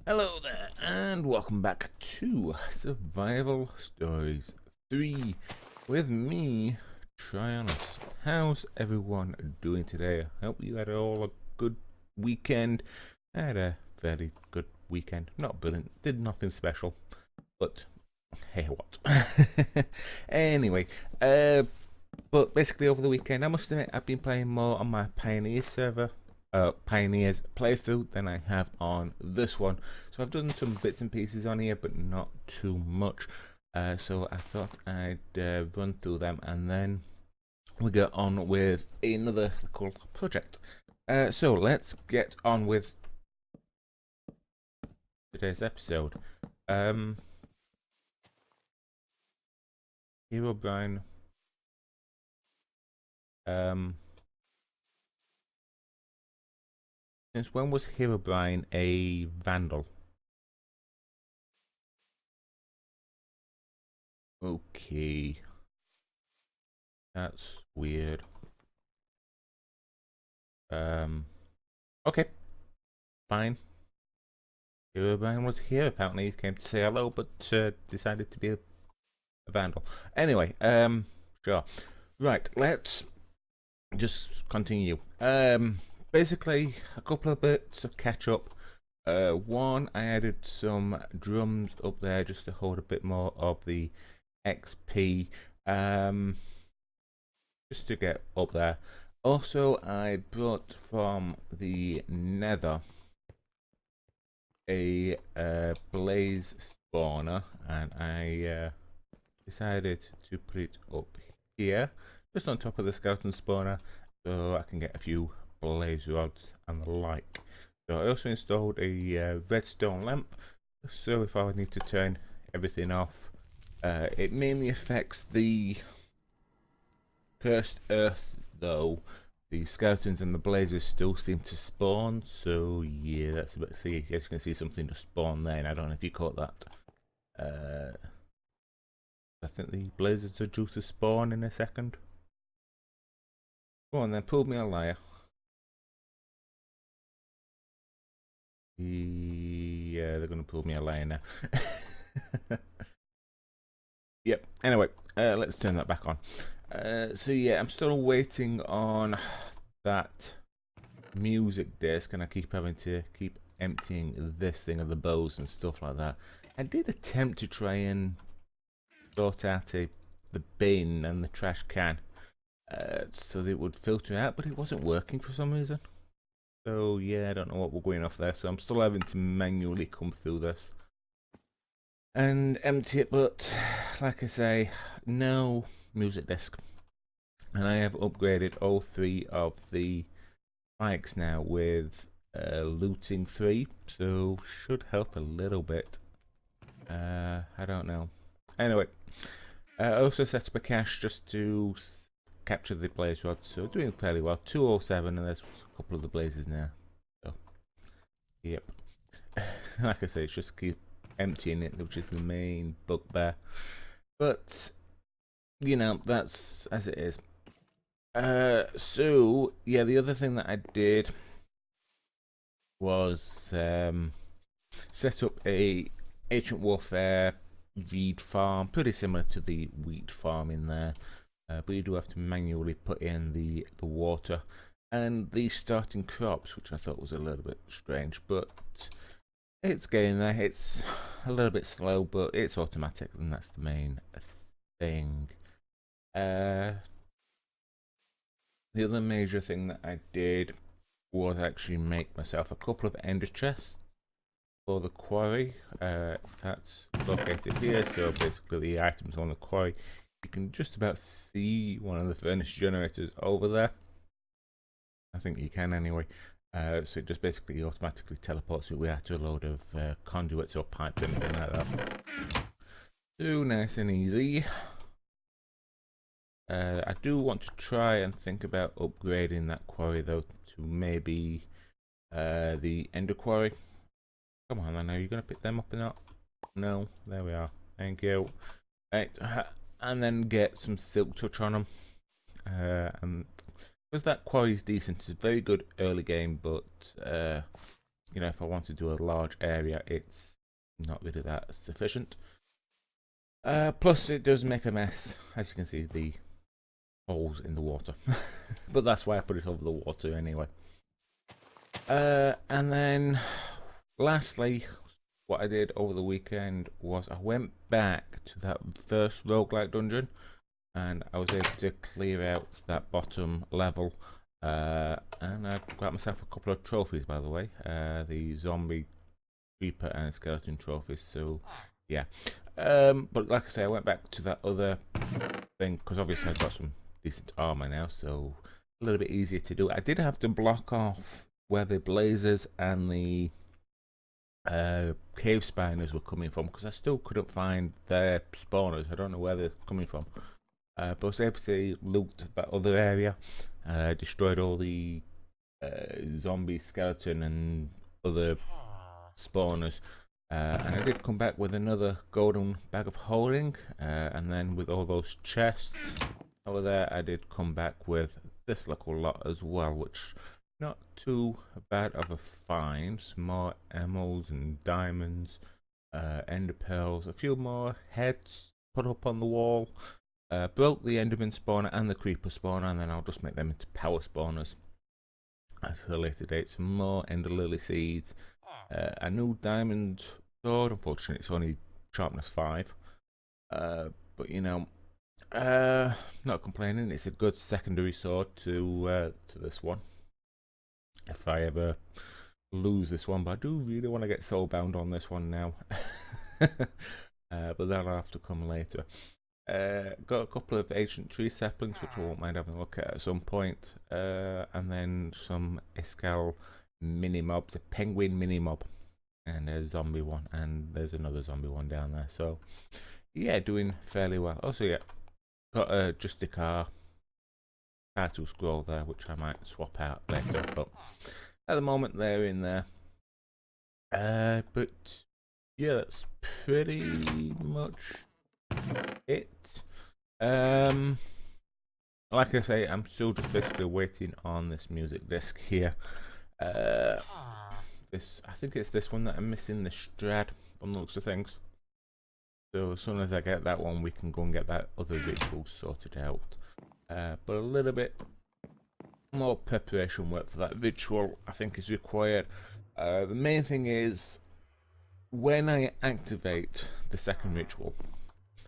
Hello there, and welcome back to Survival Stories 3 with me, Tryonus. How's everyone doing today? I hope you had all a good weekend. I had a fairly good weekend. Not brilliant, did nothing special, but hey, what? Anyway, but basically over the weekend, I must admit, I've been playing more on my Pioneer server. Pioneers playthrough than I have on this one. So I've done some bits and pieces on here, but not too much. So I thought I'd run through them and then we get on with another cool project. So let's get on with today's episode. Herobrine. Since when was Herobrine a vandal? Okay. That's weird. Okay. Fine. Herobrine was here. Apparently he came to say hello, but decided to be a vandal. Anyway, sure. Right, let's just continue. Basically, a couple of bits of catch up. One, I added some drums up there just to hold a bit more of the XP, just to get up there. Also, I brought from the Nether a blaze spawner, and I decided to put it up here, just on top of the skeleton spawner, so I can get a few blaze rods and the like. So I also installed a redstone lamp, so if I need to turn everything off, it mainly affects the cursed earth though. The skeletons and the blazes still seem to spawn, so yeah, that's a bit. See, as you can see, something to spawn there, and I don't know if you caught that. I think the blazes are due to spawn in a second. Go on then, prove me a liar. Yeah, they're gonna prove me a liar now. Yep. Anyway, let's turn that back on. So yeah, I'm still waiting on that music disc, and I keep having to keep emptying this thing of the bows and stuff like that. I did attempt to try and sort out the bin and the trash can so that it would filter out, but it wasn't working for some reason. So yeah, I don't know what we're going off there, so I'm still having to manually come through this and empty it, but like I say, no music disc. And I have upgraded all three of the bikes now with looting 3, so should help a little bit. I don't know. Anyway, I also set up a cache just to capture the blaze rods, so doing fairly well. 207, and there's a couple of the blazes now. So, yep. Like I say, it's just keep emptying it, which is the main bugbear. But you know, that's as it is. So yeah, the other thing that I did was set up a Ancient Warfare reed farm, pretty similar to the wheat farm in there, but you do have to manually put in the water and the starting crops, which I thought was a little bit strange, but it's getting there. It's a little bit slow, but it's automatic, and that's the main thing. The other major thing that I did was actually make myself a couple of ender chests for the quarry. That's located here, so basically the items on the quarry. You can just about see one of the furnace generators over there. I think you can anyway. So it just basically automatically teleports you to a load of conduits or pipes, anything like that. So nice and easy. I do want to try and think about upgrading that quarry though to maybe the ender quarry. Come on, I know you're gonna pick them up or not? No, there we are. Thank you. Right, and then get some silk touch on them. And because that quarry is decent, it's a very good early game, but you know, if I want to do a large area, it's not really that sufficient. Plus, it does make a mess, as you can see, the holes in the water. But that's why I put it over the water anyway. And then, lastly, what I did over the weekend was I went back to that first roguelike dungeon, and I was able to clear out that bottom level. And I got myself a couple of trophies, by the way. The zombie, creeper, and skeleton trophies. So, yeah. But like I say, I went back to that other thing because obviously I've got some decent armor now, so a little bit easier to do. I did have to block off where the blazers and the cave spiders were coming from because I still couldn't find their spawners. I don't know where they're coming from. But I was able to loot that other area, destroyed all the zombie, skeleton, and other spawners. And I did come back with another golden bag of holding, and then with all those chests over there, I did come back with this little lot as well, which not too bad of a find. Some more emeralds and diamonds, ender pearls, a few more heads put up on the wall. Broke the enderman spawner and the creeper spawner, and then I'll just make them into power spawners at a later date. Some more ender lily seeds, a new diamond sword. Unfortunately, it's only sharpness 5, but you know, not complaining. It's a good secondary sword to this one. If I ever lose this one, but I do really want to get soulbound on this one now. But that'll have to come later. Got a couple of ancient tree saplings, which I won't mind having a look at some point, and then some Escal mini mobs, a penguin mini mob, and a zombie one, and there's another zombie one down there. So yeah, doing fairly well. Also, yeah, got a just a car title scroll there, which I might swap out later, but at the moment they're in there. But yeah, that's pretty much it. Like I say, I'm still just basically waiting on this music disc here. This, I think it's this one that I'm missing, the Strad, from the looks of things. So as soon as I get that one, we can go and get that other ritual sorted out. But a little bit more preparation work for that ritual, I think, is required. The main thing is, when I activate the second ritual,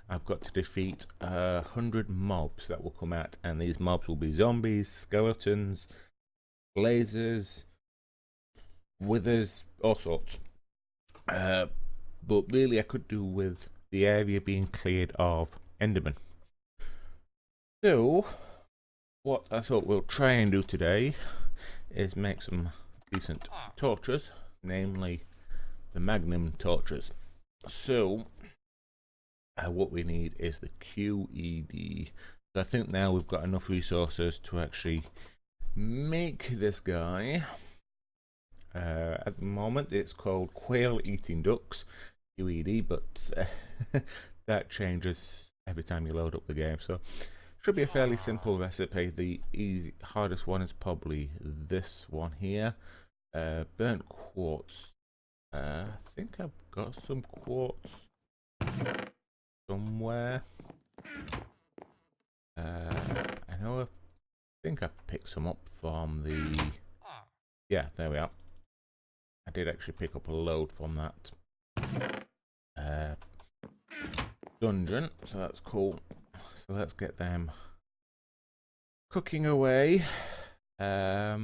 I've got to defeat 100 mobs that will come out, and these mobs will be zombies, skeletons, blazers, withers, all sorts. But really, I could do with the area being cleared of endermen. So, what I thought we'll try and do today is make some decent torches, namely the magnum torches. So, what we need is the QED. So I think now we've got enough resources to actually make this guy. At the moment it's called Quail Eating Ducks, QED, but that changes every time you load up the game. So should be a fairly simple recipe. The hardest one is probably this one here. Burnt quartz. I think I've got some quartz somewhere. I know, I think I picked some up from the, yeah, there we are. I did actually pick up a load from that dungeon, so that's cool. So let's get them cooking away. I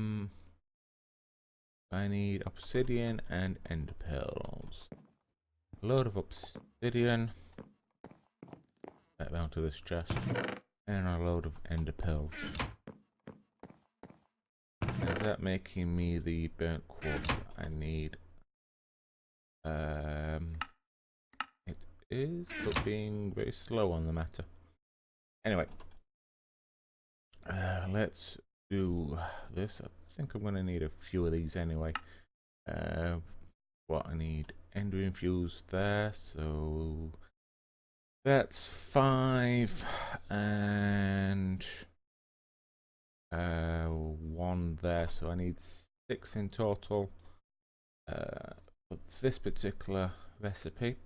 need obsidian and ender pearls. A load of obsidian. Back down to this chest. And a load of ender pearls. Is that making me the burnt quartz that I need? It is, but being very slow on the matter. Anyway, let's do this. I think I'm going to need a few of these anyway. What I need, ender infused there, so that's 5, and 1 there, so I need 6 in total. for this particular recipe.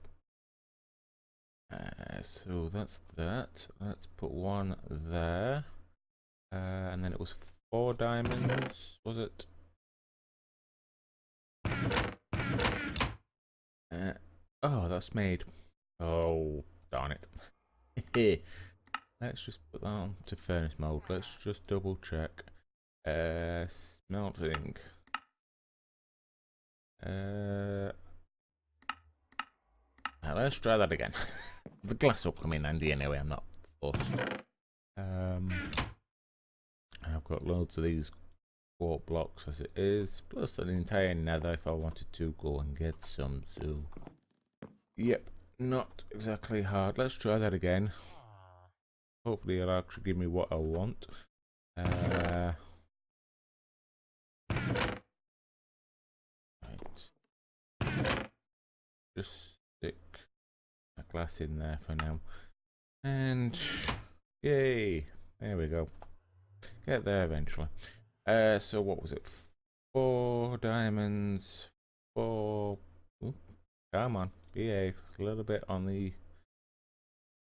So that's that. Let's put one there. And then it was 4 diamonds, was it? Oh, that's made. Oh, darn it. Let's just put that on to furnace mode. Let's just double check. Smelting. Let's try that again. The glass will come in handy anyway, I'm not forced. I've got loads of these quartz blocks as it is, plus an entire nether if I wanted to go and get some, so... Yep, not exactly hard. Let's try that again. Hopefully it'll actually give me what I want. Right. Just stick a glass in there for now. And yay! There we go. Get there eventually. So what was it? 4 diamonds, 4... Ooh, come on, behave. A little bit on the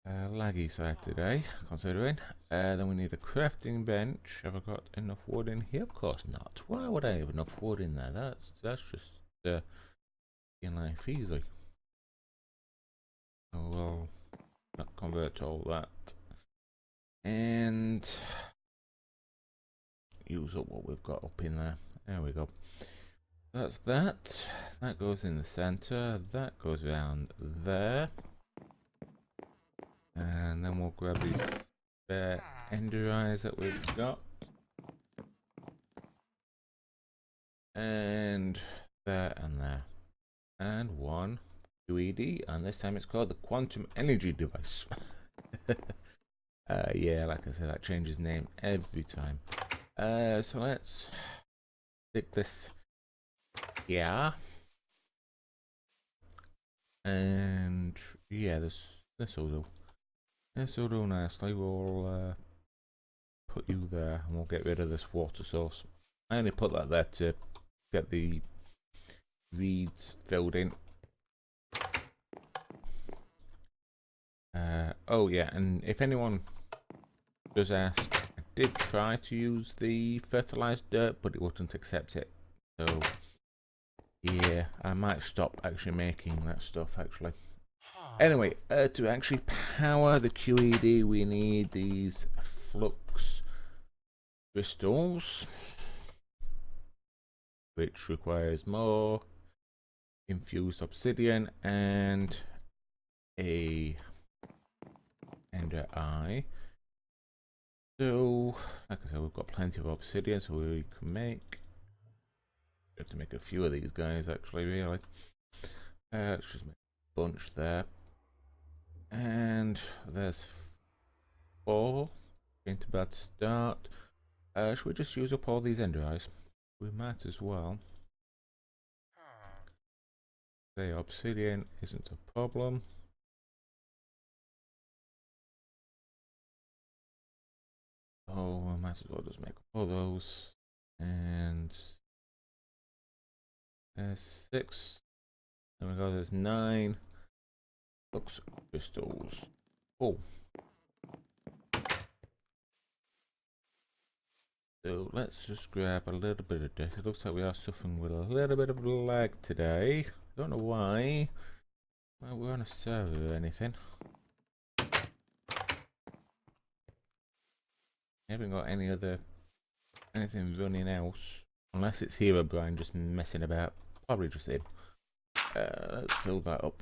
laggy side today, considering. Then we need a crafting bench. Have I got enough wood in here? Of course not. Why would I have enough wood in there? That's just in life easy. So we'll not convert all that and use up what we've got up in there. There we go. That's that. That goes in the center. That goes around there. And then we'll grab these spare ender eyes that we've got. And there and there. And one QED. And this time it's called the Quantum Energy Device. Yeah, like I said, that changes name every time. So let's stick this here. And yeah, this will do. This will do nicely. We'll put you there and we'll get rid of this water source. I only put that there to get the reeds filled in. Oh yeah, and if anyone does ask, I did try to use the fertilized dirt, but it wouldn't accept it. So yeah, I might stop actually making that stuff actually. Anyway, to actually power the QED, we need these flux crystals, which requires more infused obsidian and a ender eye. So, like I said, we've got plenty of obsidian, so we can make. We have to make a few of these guys, actually, really. Let's just make a bunch there. And there's 4. Ain't a bad start. Should we just use up all these ender eyes? We might as well. The obsidian isn't a problem. Oh, I might as well just make all those. And there's 6. There we go, there's 9 flux crystals. Oh. So let's just grab a little bit of dirt. It looks like we are suffering with a little bit of lag today. Don't know why. Well, we're on a server or anything. I haven't got anything running else. Unless it's Herobrine just messing about. Probably just him. Let's fill that up.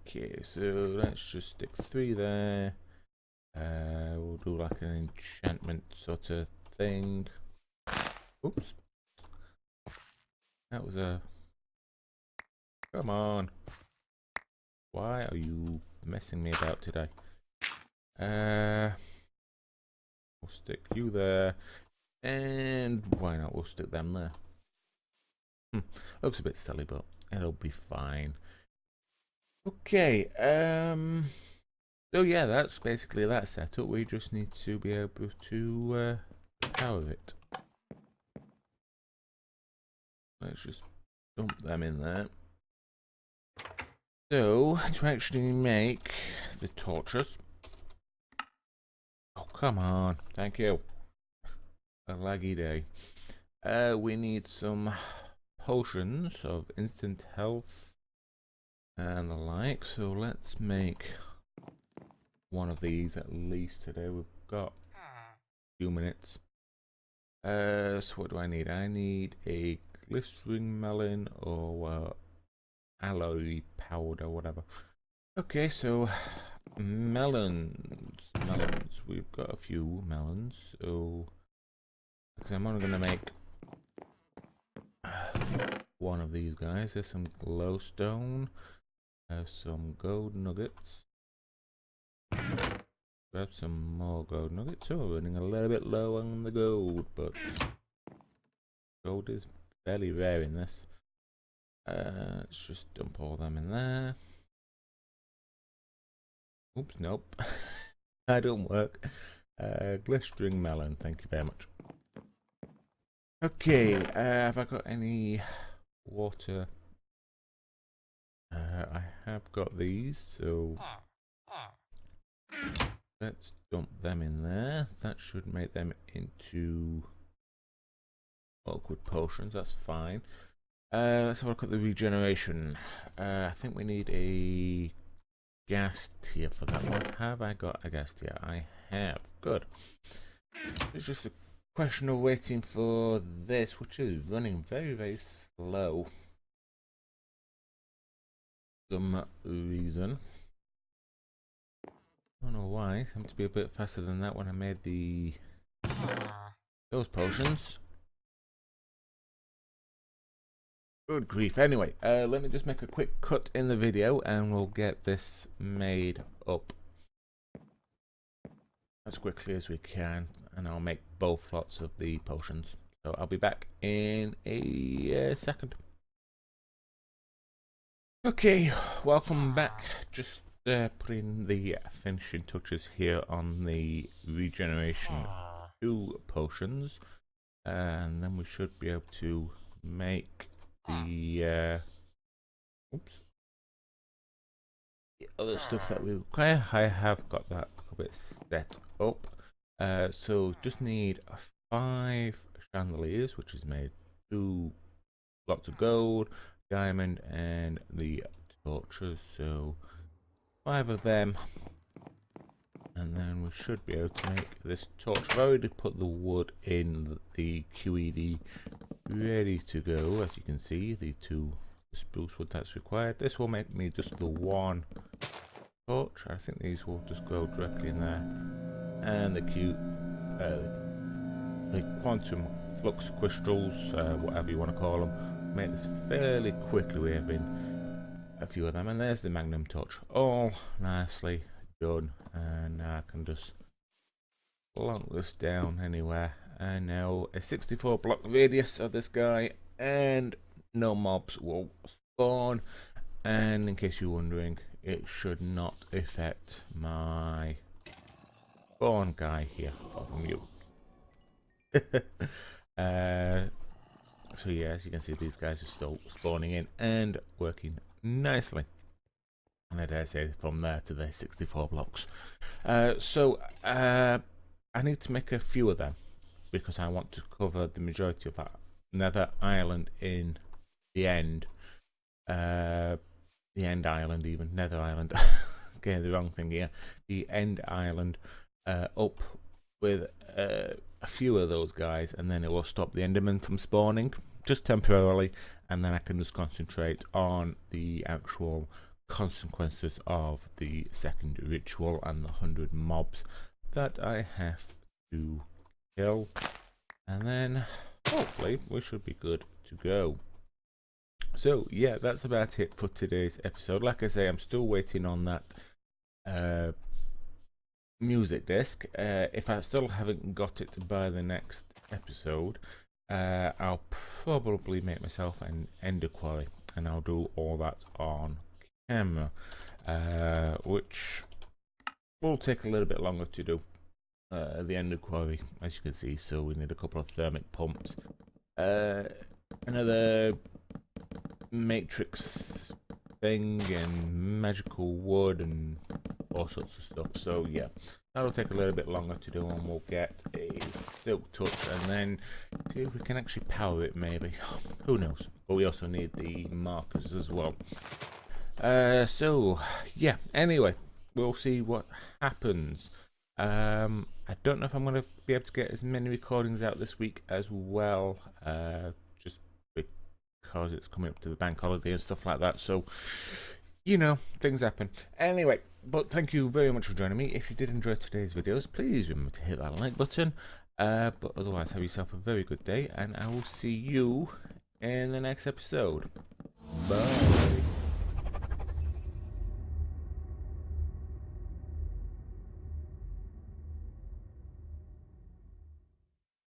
Okay, so let's just stick 3 there. We'll do like an enchantment sort of thing. Oops. That was a... Come on. Why are you messing me about today? We'll stick you there. And why not? We'll stick them there. Looks a bit silly, but it'll be fine. Okay, so yeah, that's basically that setup. We just need to be able to power it. Let's just dump them in there. So, to actually make the torches... Oh, come on. Thank you. A laggy day. We need some potions of instant health and the like. So, let's make one of these at least today. We've got a few minutes. So, what do I need? I need a glistering melon or alloy powder, whatever. Okay, so melons. We've got a few melons. So, because I'm only gonna make one of these guys. There's some glowstone. Some gold nuggets. Grab some more gold nuggets. So we're running a little bit low on the gold, but gold is fairly rare in this. Let's just dump all them in there. Oops, nope. That don't work. Glistering melon, thank you very much. Okay, have I got any water? I have got these, so let's dump them in there. That should make them into awkward potions, that's fine. Let's have a look at the regeneration. I think we need a gas tier for that one. Have I got a gas tier? I have. Good. It's just a question of waiting for this, which is running very, very slow. For some reason. I don't know why. It seemed to be a bit faster than that when I made those potions. Good grief. Anyway, let me just make a quick cut in the video and we'll get this made up as quickly as we can, and I'll make both lots of the potions. So I'll be back in a second. Okay, welcome back. Just putting the finishing touches here on the regeneration 2 potions, and then we should be able to make the other stuff that we require. I have got that a bit set up. So just need 5 chandeliers, which is made 2 blocks of gold, diamond, and the torches. So 5 of them, and then we should be able to make this torch. I've already put the wood in the QED ready to go. As you can see, the 2 spruce wood that's required. This will make me just the 1 torch. I think these will just go directly in there, and the quantum flux crystals, whatever you want to call them, make this fairly quickly. We have a few of them, and there's the magnum torch, all nicely done. And now I can just plonk this down anywhere. And now a 64 block radius of this guy, and no mobs will spawn. And in case you're wondering, it should not affect my spawn guy here from you. So yeah, as you can see, these guys are still spawning in and working nicely. And I dare say from there to the 64 blocks. So I need to make a few of them, because I want to cover the majority of that nether island in the end. The end island, even nether island. Okay, the wrong thing here. The end island, up with a few of those guys, and then it will stop the endermen from spawning just temporarily, and then I can just concentrate on the actual consequences of the second ritual and the 100 mobs that I have to kill, and then hopefully we should be good to go. So yeah, that's about it for today's episode. Like I say, I'm still waiting on that music disc. If I still haven't got it by the next episode, I'll probably make myself an ender quarry, and I'll do all that on camera, which will take a little bit longer to do. The ender quarry, as you can see, so we need a couple of thermic pumps, another matrix thing and magical wood and all sorts of stuff. So yeah, that'll take a little bit longer to do, and we'll get a silk touch and then see if we can actually power it, maybe. Who knows? But we also need the markers as well. So yeah, anyway, we'll see what happens. I don't know if I'm going to be able to get as many recordings out this week as well, just because it's coming up to the bank holiday and stuff like that. So, you know, things happen. Anyway, but thank you very much for joining me. If you did enjoy today's videos, please remember to hit that like button. But otherwise, have yourself a very good day, and I will see you in the next episode. Bye.